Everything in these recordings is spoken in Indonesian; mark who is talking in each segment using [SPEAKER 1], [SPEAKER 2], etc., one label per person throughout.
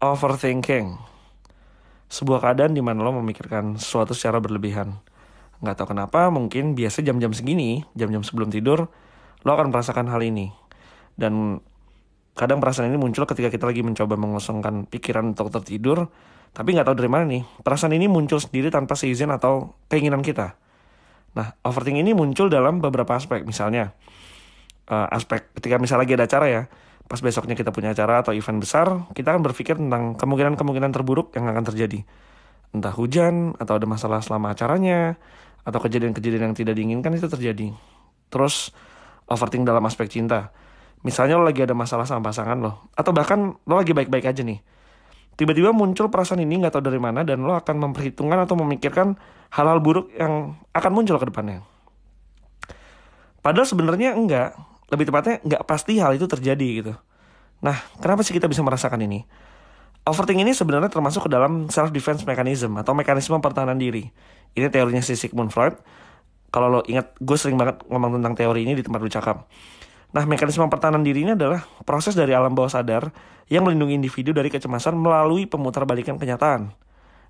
[SPEAKER 1] Overthinking. Sebuah keadaan di mana lo memikirkan sesuatu secara berlebihan. Nggak tahu kenapa, mungkin biasa jam-jam segini, jam-jam sebelum tidur, lo akan merasakan hal ini. Dan kadang perasaan ini muncul ketika kita lagi mencoba mengosongkan pikiran untuk tertidur, tapi nggak tahu dari mana nih. Perasaan ini muncul sendiri tanpa seizin atau keinginan kita. Nah, overthinking ini muncul dalam beberapa aspek. Misalnya, aspek ketika misalnya lagi ada acara ya, pas besoknya kita punya acara atau event besar, kita akan berpikir tentang kemungkinan-kemungkinan terburuk yang akan terjadi. Entah hujan, atau ada masalah selama acaranya, atau kejadian-kejadian yang tidak diinginkan itu terjadi. Terus, overthinking dalam aspek cinta. Misalnya lo lagi ada masalah sama pasangan lo, atau bahkan lo lagi baik-baik aja nih. Tiba-tiba muncul perasaan ini nggak tahu dari mana dan lo akan memperhitungkan atau memikirkan hal-hal buruk yang akan muncul ke depannya. Padahal sebenarnya enggak, lebih tepatnya nggak pasti hal itu terjadi gitu. Nah, kenapa sih kita bisa merasakan ini? Overthinking ini sebenarnya termasuk ke dalam self-defense mechanism atau mekanisme pertahanan diri. Ini teorinya si Sigmund Freud. Kalau lo ingat, gue sering banget ngomong tentang teori ini di tempat bercakap. Nah, mekanisme pertahanan diri ini adalah proses dari alam bawah sadar yang melindungi individu dari kecemasan melalui pemutarbalikan kenyataan.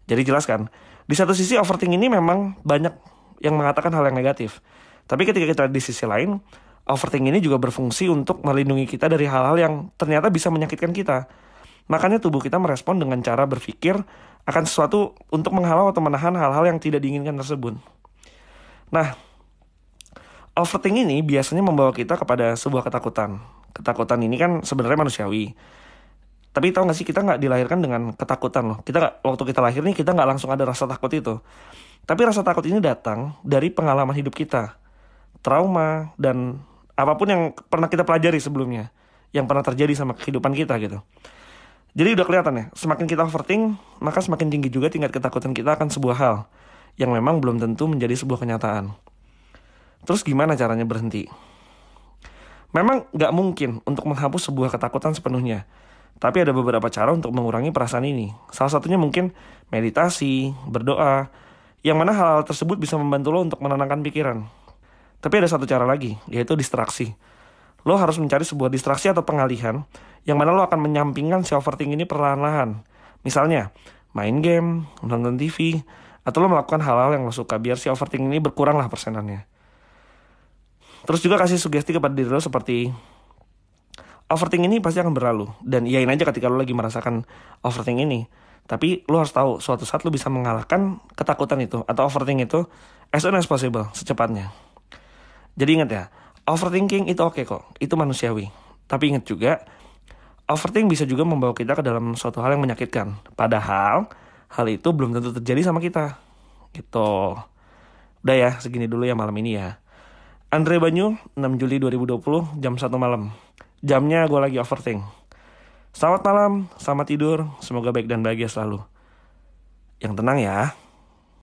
[SPEAKER 1] Jadi jelas kan, di satu sisi overthinking ini memang banyak yang mengatakan hal yang negatif. Tapi ketika kita di sisi lain, overthinking ini juga berfungsi untuk melindungi kita dari hal-hal yang ternyata bisa menyakitkan kita. Makanya tubuh kita merespon dengan cara berpikir akan sesuatu untuk menghalau atau menahan hal-hal yang tidak diinginkan tersebut. Nah, overthinking ini biasanya membawa kita kepada sebuah ketakutan. Ketakutan ini kan sebenarnya manusiawi. Tapi tahu nggak sih, kita nggak dilahirkan dengan ketakutan loh. Waktu kita lahir nih, kita nggak langsung ada rasa takut itu. Tapi rasa takut ini datang dari pengalaman hidup kita. Trauma, dan apapun yang pernah kita pelajari sebelumnya. Yang pernah terjadi sama kehidupan kita gitu. Jadi udah kelihatan ya, semakin kita overthink, maka semakin tinggi juga tingkat ketakutan kita akan sebuah hal yang memang belum tentu menjadi sebuah kenyataan. Terus gimana caranya berhenti? Memang nggak mungkin untuk menghapus sebuah ketakutan sepenuhnya. Tapi ada beberapa cara untuk mengurangi perasaan ini. Salah satunya mungkin meditasi, berdoa, yang mana hal-hal tersebut bisa membantu lo untuk menenangkan pikiran. Tapi ada satu cara lagi, yaitu distraksi. Lo harus mencari sebuah distraksi atau pengalihan yang mana lo akan menyampingkan si overthinking ini perlahan-lahan. Misalnya, main game, nonton TV, atau lo melakukan hal-hal yang lo suka biar si overthinking ini berkurang lah persenannya. Terus juga kasih sugesti kepada diri lo seperti, overthinking ini pasti akan berlalu. Dan iyain aja ketika lo lagi merasakan overthinking ini. Tapi lo harus tahu, suatu saat lo bisa mengalahkan ketakutan itu atau overthinking itu as soon as possible, secepatnya. Jadi ingat ya, overthinking itu oke kok, itu manusiawi. Tapi ingat juga, overthinking bisa juga membawa kita ke dalam suatu hal yang menyakitkan. Padahal, hal itu belum tentu terjadi sama kita. Gitu. Udah ya, segini dulu ya malam ini ya. Andre Banyu, 6 Juli 2020, jam 1 malam. Jamnya gue lagi overthink. Selamat malam, selamat tidur, semoga baik dan bahagia selalu. Yang tenang ya.